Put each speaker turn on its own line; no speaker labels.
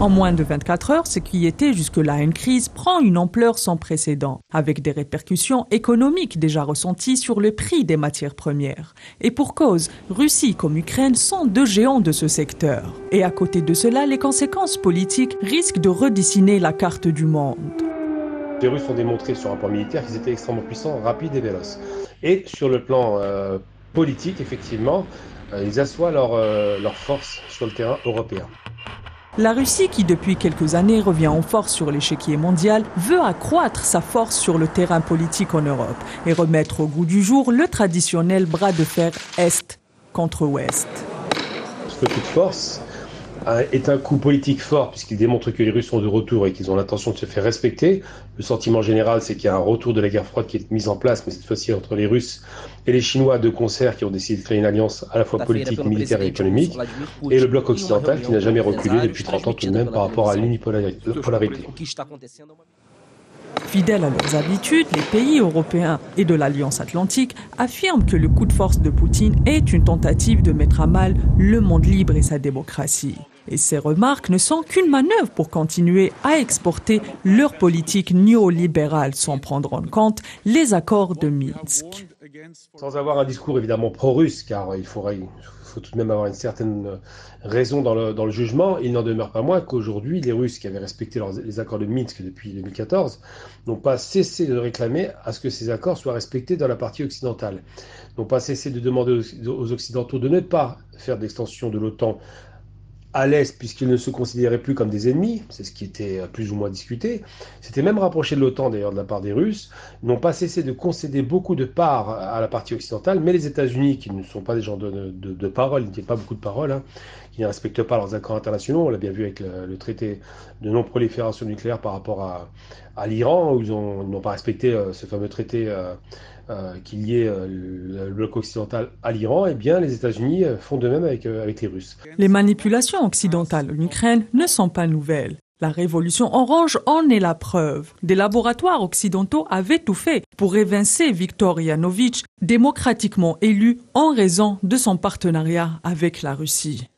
En moins de 24 heures, ce qui était jusque-là une crise prend une ampleur sans précédent, avec des répercussions économiques déjà ressenties sur le prix des matières premières. Et pour cause, Russie comme Ukraine sont deux géants de ce secteur. Et à côté de cela, les conséquences politiques risquent de redessiner la carte du monde.
Les Russes ont démontré sur un plan militaire qu'ils étaient extrêmement puissants, rapides et véloces. Et sur le plan politique, effectivement, ils assoient leur force sur le terrain européen.
La Russie, qui depuis quelques années revient en force sur l'échiquier mondial, veut accroître sa force sur le terrain politique en Europe et remettre au goût du jour le traditionnel bras de fer Est contre Ouest.
Ce coup de force est un coup politique fort puisqu'il démontre que les Russes sont de retour et qu'ils ont l'intention de se faire respecter. Le sentiment général, c'est qu'il y a un retour de la guerre froide qui est mise en place, mais cette fois-ci entre les Russes et les Chinois de concert qui ont décidé de créer une alliance à la fois politique, militaire et économique, et le bloc occidental qui n'a jamais reculé depuis 30 ans tout de même par rapport à l'unipolarité.
Fidèles à leurs habitudes, les pays européens et de l'Alliance Atlantique affirment que le coup de force de Poutine est une tentative de mettre à mal le monde libre et sa démocratie. Et ces remarques ne sont qu'une manœuvre pour continuer à exporter leur politique néolibérale sans prendre en compte les accords de Minsk.
Sans avoir un discours évidemment pro-russe, car il faut tout de même avoir une certaine raison dans le jugement, il n'en demeure pas moins qu'aujourd'hui, les Russes qui avaient respecté les accords de Minsk depuis 2014 n'ont pas cessé de réclamer à ce que ces accords soient respectés dans la partie occidentale. N'ont pas cessé de demander aux Occidentaux de ne pas faire d'extension de l'OTAN à l'Est, puisqu'ils ne se considéraient plus comme des ennemis, c'est ce qui était plus ou moins discuté. C'était même rapproché de l'OTAN d'ailleurs de la part des Russes, n'ont pas cessé de concéder beaucoup de parts à la partie occidentale, mais les États-Unis, qui ne sont pas des gens de parole, ils ne tiennent pas beaucoup de parole, qui ne respectent pas leurs accords internationaux, on l'a bien vu avec le traité de non-prolifération nucléaire par rapport à l'Iran, où ils n'ont pas respecté ce fameux traité qui liait le bloc occidental à l'Iran, eh bien les États-Unis font de même avec les Russes.
Les manipulations occidentales en Ukraine ne sont pas nouvelles. La révolution orange en est la preuve. Des laboratoires occidentaux avaient tout fait pour évincer Viktor Yanukovych, démocratiquement élu en raison de son partenariat avec la Russie.